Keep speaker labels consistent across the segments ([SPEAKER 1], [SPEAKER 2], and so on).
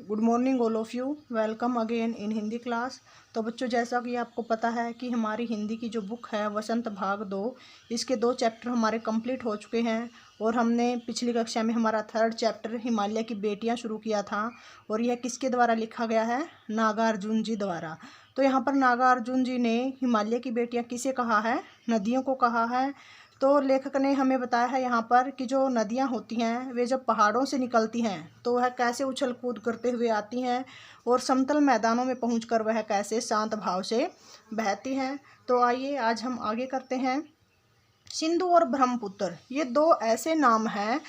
[SPEAKER 1] Good morning all of you. Welcome again in Hindi class. तो बच्चों, जैसा कि आपको पता है कि हमारी हिंदी की जो बुक है वसंत भाग 2, इसके 2 चैप्टर हमारे कंप्लीट हो चुके हैं। और हमने पिछली कक्षा में हमारा 3rd चैप्टर हिमालय की बेटियां शुरू किया था। और यह किसके द्वारा लिखा गया है? नागार्जुन जी द्वारा। तो यहाँ पर नागार्जुन जी ने हिमालय की बेटियाँ किसे कहा है? नदियों को कहा है। तो लेखक ने हमें बताया है यहाँ पर कि जो नदियाँ होती हैं वे जब पहाड़ों से निकलती हैं तो वह कैसे उछल कूद करते हुए आती हैं और समतल मैदानों में पहुंचकर वह कैसे शांत भाव से बहती हैं। तो आइए आज हम आगे करते हैं। सिंधु और ब्रह्मपुत्र ये 2 ऐसे नाम हैं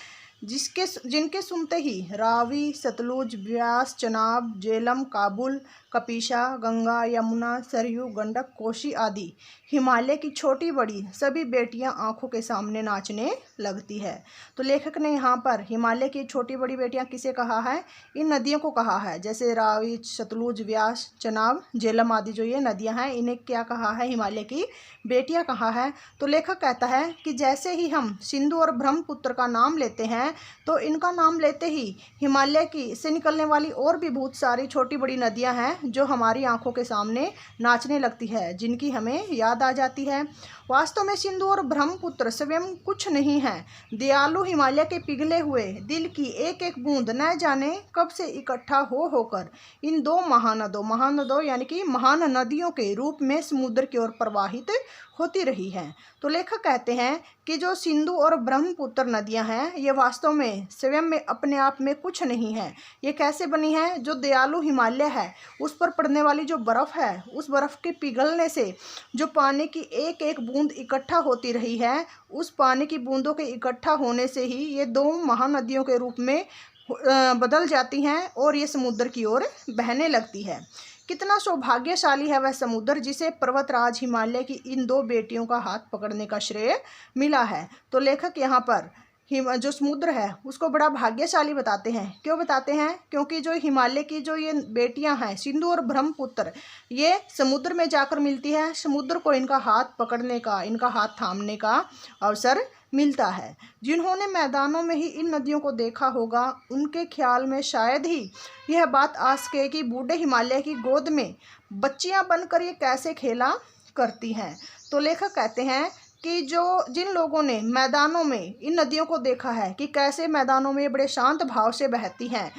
[SPEAKER 1] जिनके सुनते ही रावी, सतलुज, ब्यास, चनाब, झेलम, काबुल, कपीशा, गंगा, यमुना, सरयू, गंडक, कोसी आदि हिमालय की छोटी बड़ी सभी बेटियां आंखों के सामने नाचने लगती है। तो लेखक ने यहाँ पर हिमालय की छोटी बड़ी बेटियां किसे कहा है? इन नदियों को कहा है। जैसे रावी, सतलुज, व्यास, चनाब, झेलम आदि जो ये नदियां हैं इन्हें क्या कहा है? हिमालय की बेटियां कहा है। तो लेखक कहता है कि जैसे ही हम सिंधु और ब्रह्मपुत्र का नाम लेते हैं तो इनका नाम लेते ही हिमालय की से निकलने वाली और भी बहुत सारी छोटी बड़ी नदियां हैं जो हमारी आंखों के सामने नाचने लगती है, जिनकी हमें याद आ जाती है। वास्तव में सिंधु और ब्रह्मपुत्र स्वयं कुछ नहीं है। दयालु हिमालय के पिघले हुए दिल की एक एक बूंद न जाने कब से इकट्ठा होकर इन 2 महानदों यानी कि महान नदियों के रूप में समुद्र की ओर प्रवाहित होती रही हैं। तो लेखक कहते हैं कि जो सिंधु और ब्रह्मपुत्र नदियां हैं ये वास्तव में स्वयं में अपने आप में कुछ नहीं है। ये कैसे बनी है? जो दयालु हिमालय है उस पर पड़ने वाली जो बर्फ़ है उस बर्फ़ के पिघलने से जो पानी की एक एक बूंद इकट्ठा होती रही है, उस पानी की बूंदों के इकट्ठा होने से ही ये 2 महानदियों के रूप में बदल जाती हैं और ये समुद्र की ओर बहने लगती है। कितना सौभाग्यशाली है वह समुद्र जिसे पर्वतराज हिमालय की इन 2 बेटियों का हाथ पकड़ने का श्रेय मिला है। तो लेखक यहाँ पर जो समुद्र है उसको बड़ा भाग्यशाली बताते हैं। क्यों बताते हैं? क्योंकि जो हिमालय की जो ये बेटियां हैं सिंधु और ब्रह्मपुत्र, ये समुद्र में जाकर मिलती है। समुद्र को इनका हाथ पकड़ने का, इनका हाथ थामने का अवसर मिलता है। जिन्होंने मैदानों में ही इन नदियों को देखा होगा उनके ख्याल में शायद ही यह बात आ सके कि बूढ़े हिमालय की गोद में बच्चियां बनकर ये कैसे खेला करती हैं। तो लेखक कहते हैं कि जिन लोगों ने मैदानों में इन नदियों को देखा है कि कैसे मैदानों में बड़े शांत भाव से बहती हैं,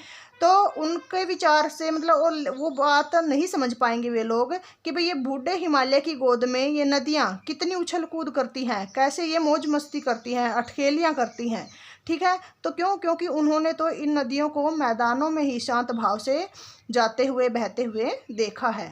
[SPEAKER 1] तो उनके विचार से मतलब वो बात नहीं समझ पाएंगे वे लोग कि भाई ये बूढ़े हिमालय की गोद में ये नदियाँ कितनी उछल कूद करती हैं, कैसे ये मौज मस्ती करती हैं, अठखेलियाँ करती हैं। ठीक है, तो क्योंकि उन्होंने तो इन नदियों को मैदानों में ही शांत भाव से जाते हुए बहते हुए देखा है।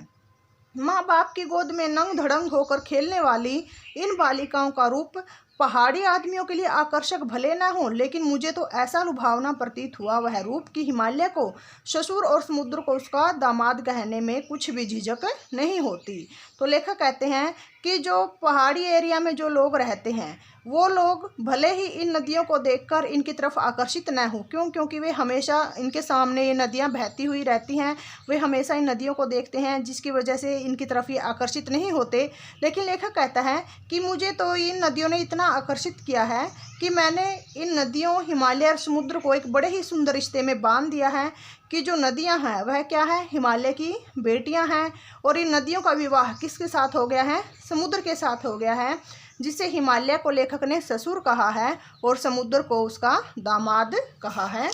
[SPEAKER 1] माँ बाप की गोद में नंग धड़ंग होकर खेलने वाली इन बालिकाओं का रूप पहाड़ी आदमियों के लिए आकर्षक भले न हो, लेकिन मुझे तो ऐसा लुभावना प्रतीत हुआ वह रूप कि हिमालय को ससुर और समुद्र को उसका दामाद कहने में कुछ भी झिझक नहीं होती। तो लेखक कहते हैं कि जो पहाड़ी एरिया में जो लोग रहते हैं वो लोग भले ही इन नदियों को देखकर इनकी तरफ आकर्षित न हो, क्योंकि वे हमेशा इनके सामने ये नदियाँ बहती हुई रहती हैं, वे हमेशा इन नदियों को देखते हैं जिसकी वजह से इनकी तरफ ये आकर्षित नहीं होते। लेकिन लेखक कहता है कि मुझे तो इन नदियों ने इतना आकर्षित किया है कि मैंने इन नदियों, हिमालय और समुद्र को एक बड़े ही सुंदर रिश्ते में बांध दिया है कि जो नदियां हैं वह क्या है? हिमालय की बेटियां हैं। और इन नदियों का विवाह किसके साथ हो गया है? समुद्र के साथ हो गया है, जिसे हिमालय को लेखक ने ससुर कहा है और समुद्र को उसका दामाद कहा है।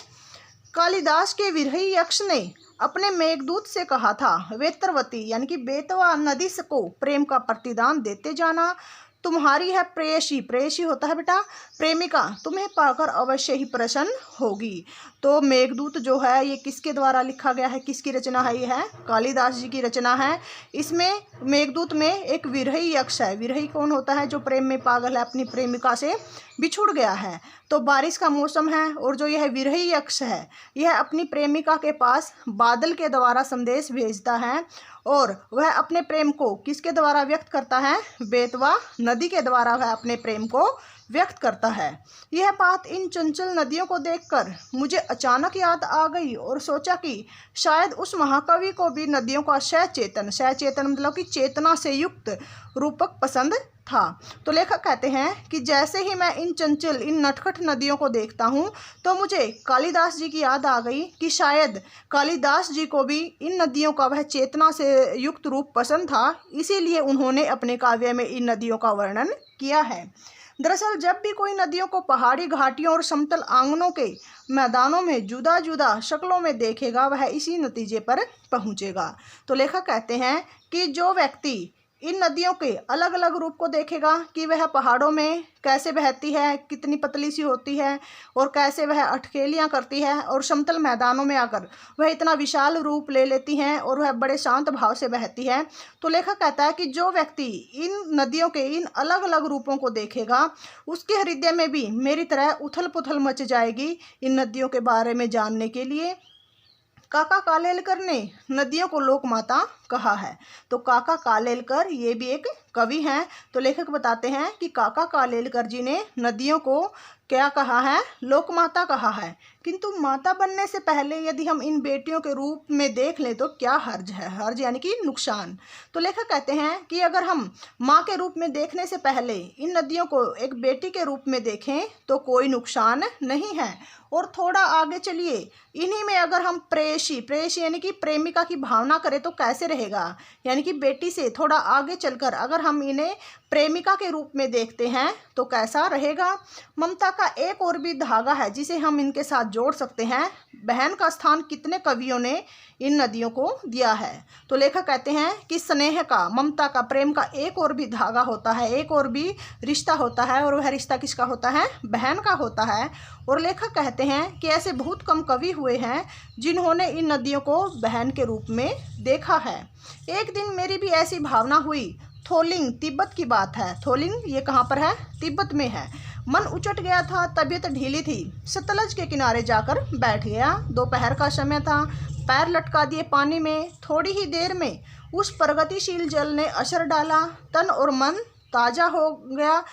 [SPEAKER 1] कालिदास के विरही यक्ष ने अपने मेघदूत से कहा था, वेत्रवती यानी कि बेतवा नदी को प्रेम का प्रतिदान देते जाना। तुम्हारी है प्रेयसी, प्रेयसी होता है बेटा प्रेमिका, तुम्हें पाकर अवश्य ही प्रसन्न होगी। तो मेघदूत जो है ये किसके द्वारा लिखा गया है? किसकी रचना है? ये है कालिदास जी की रचना है। इसमें मेघदूत में एक विरही यक्ष है। विरही कौन होता है? जो प्रेम में पागल है, अपनी प्रेमिका से बिछुड़ गया है। तो बारिश का मौसम है और जो यह विरही यक्ष है यह अपनी प्रेमिका के पास बादल के द्वारा संदेश भेजता है और वह अपने प्रेम को किसके द्वारा व्यक्त करता है? बेतवा नदी के द्वारा वह अपने प्रेम को व्यक्त करता है। यह बात इन चंचल नदियों को देखकर मुझे अचानक याद आ गई और सोचा कि शायद उस महाकवि को भी नदियों का सहचेतन मतलब कि चेतना से युक्त रूपक पसंद था। तो लेखक कहते हैं कि जैसे ही मैं इन नटखट नदियों को देखता हूँ तो मुझे कालिदास जी की याद आ गई कि शायद कालिदास जी को भी इन नदियों का वह चेतना से युक्त रूप पसंद था, इसीलिए उन्होंने अपने काव्य में इन नदियों का वर्णन किया है। दरअसल जब भी कोई नदियों को पहाड़ी घाटियों और समतल आंगनों के मैदानों में जुदा जुदा शक्लों में देखेगा, वह इसी नतीजे पर पहुँचेगा। तो लेखक कहते हैं कि जो व्यक्ति इन नदियों के अलग अलग रूप को देखेगा कि वह पहाड़ों में कैसे बहती है, कितनी पतली सी होती है और कैसे वह अटखेलियाँ करती है, और समतल मैदानों में आकर वह इतना विशाल रूप ले लेती हैं और वह बड़े शांत भाव से बहती है। तो लेखक कहता है कि जो व्यक्ति इन नदियों के इन अलग अलग रूपों को देखेगा, उसके हृदय में भी मेरी तरह उथल पुथल मच जाएगी इन नदियों के बारे में जानने के लिए। काका कालेलकर ने नदियों को लोक माता कहा है। तो काका कालेलकर ये भी एक कवि हैं। तो लेखक बताते हैं कि काका कालेलकर जी ने नदियों को क्या कहा है, लोक माता कहा है। किंतु माता बनने से पहले यदि हम इन बेटियों के रूप में देख लें तो क्या हर्ज है, हर्ज यानी कि नुकसान। तो लेखक कहते हैं कि अगर हम माँ के रूप में देखने से पहले इन नदियों को एक बेटी के रूप में देखें तो कोई नुकसान नहीं है। और थोड़ा आगे चलिए, इन्हीं में अगर हम प्रेयसी यानी कि प्रेमिका की भावना करें तो कैसे रहेगा, यानी कि बेटी से थोड़ा आगे चलकर अगर हम इन्हें प्रेमिका के रूप में देखते हैं तो कैसा रहेगा। ममता का एक और भी धागा है जिसे हम इनके साथ जोड़ सकते हैं। बहन का स्थान कितने कवियों ने इन नदियों को दिया है। तो लेखक कहते हैं कि स्नेह का, ममता का, प्रेम का एक और भी धागा होता है, एक और भी रिश्ता होता है, और वह रिश्ता किसका होता है, बहन का होता है। और लेखक कहते हैं कि ऐसे बहुत कम कवि हुए हैं जिन्होंने इन नदियों को बहन के रूप में देखा है। एक दिन मेरी भी ऐसी भावना हुई। थोलिंग तिब्बत की बात है। थोलिंग ये कहाँ पर है, तिब्बत में है। मन उचट गया था, तबीयत ढीली थी, सतलज के किनारे जाकर बैठ गया। दोपहर का समय था, पैर लटका दिए पानी में। थोड़ी ही देर में उस प्रगतिशील जल ने असर डाला, तन और मन ताज़ा हो गया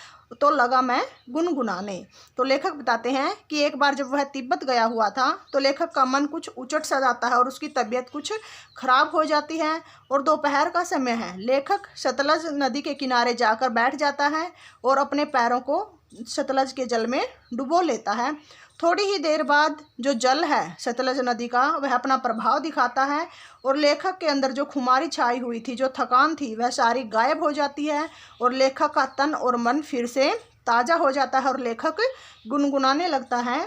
[SPEAKER 1] तो लगा मैं गुनगुनाने। तो लेखक बताते हैं कि एक बार जब वह तिब्बत गया हुआ था तो लेखक का मन कुछ उचट सा जाता है और उसकी तबीयत कुछ खराब हो जाती है, और दोपहर का समय है। लेखक सतलज नदी के किनारे जाकर बैठ जाता है और अपने पैरों को सतलज के जल में डुबो लेता है। थोड़ी ही देर बाद जो जल है सतलज नदी का, वह अपना प्रभाव दिखाता है और लेखक के अंदर जो खुमारी छाई हुई थी, जो थकान थी, वह सारी गायब हो जाती है और लेखक का तन और मन फिर से ताज़ा हो जाता है और लेखक गुनगुनाने लगता है,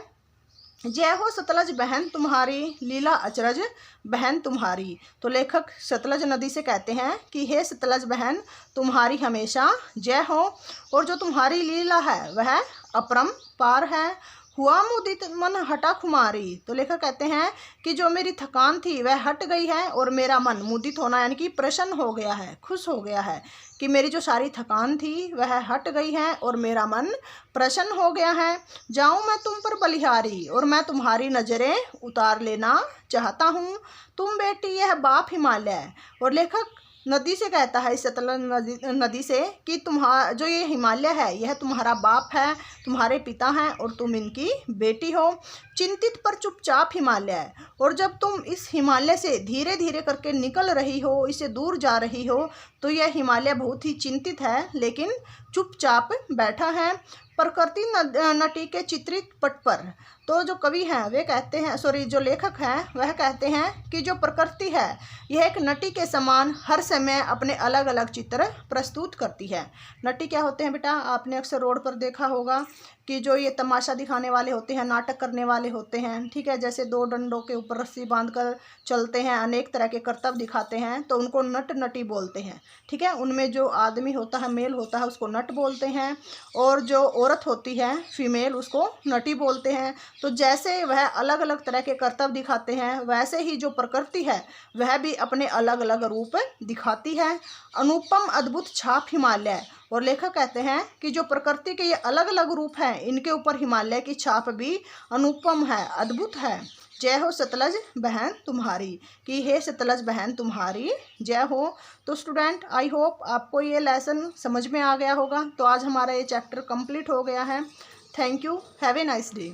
[SPEAKER 1] जय हो सतलज बहन तुम्हारी, लीला अचरज बहन तुम्हारी। तो लेखक सतलज नदी से कहते हैं कि हे सतलज बहन, तुम्हारी हमेशा जय हो, और जो तुम्हारी लीला है वह अपरंपार है। हुआ मुदित मन हटा खुमारी। तो लेखक कहते हैं कि जो मेरी थकान थी वह हट गई है और मेरा मन, मुदित होना यानी कि प्रसन्न हो गया है, खुश हो गया है कि मेरी जो सारी थकान थी वह हट गई है और मेरा मन प्रसन्न हो गया है। जाऊं मैं तुम पर बलिहारी और मैं तुम्हारी नज़रें उतार लेना चाहता हूँ। तुम बेटी यह बाप हिमालय। और लेखक नदी से कहता है, इस सतलज नदी से, कि तुम्हारा जो ये हिमालय है यह तुम्हारा बाप है, तुम्हारे पिता हैं और तुम इनकी बेटी हो। चिंतित पर चुपचाप हिमालय। और जब तुम इस हिमालय से धीरे धीरे करके निकल रही हो, इससे दूर जा रही हो, तो यह हिमालय बहुत ही चिंतित है लेकिन चुपचाप बैठा है। प्रकृति नटी के चित्रित पट पर। तो जो कवि हैं वे कहते हैं, जो लेखक हैं वह कहते हैं कि जो प्रकृति है यह एक नटी के समान हर समय अपने अलग अलग चित्र प्रस्तुत करती है। नटी क्या होते हैं बेटा, आपने अक्सर रोड पर देखा होगा कि जो ये तमाशा दिखाने वाले होते हैं, नाटक करने वाले होते हैं, ठीक है, जैसे दो डंडों के ऊपर रस्सी बांधकर चलते हैं, अनेक तरह के करतब दिखाते हैं, तो उनको नट नटी बोलते हैं। ठीक है, उनमें जो आदमी होता है, मेल होता है, उसको नट बोलते हैं, और जो औरत होती है फीमेल, उसको नटी बोलते हैं। तो जैसे वह अलग अलग तरह के करतब दिखाते हैं, वैसे ही जो प्रकृति है वह भी अपने अलग अलग रूप दिखाती है। अनुपम अद्भुत छाप हिमालय। और लेखक कहते हैं कि जो प्रकृति के ये अलग अलग रूप हैं, इनके ऊपर हिमालय की छाप भी अनुपम है, अद्भुत है। जय हो सतलज बहन तुम्हारी, कि हे सतलज बहन तुम्हारी जय हो। तो स्टूडेंट आई होप आपको ये लेसन समझ में आ गया होगा। तो आज हमारा ये चैप्टर कंप्लीट हो गया है। Thank you, have a nice day.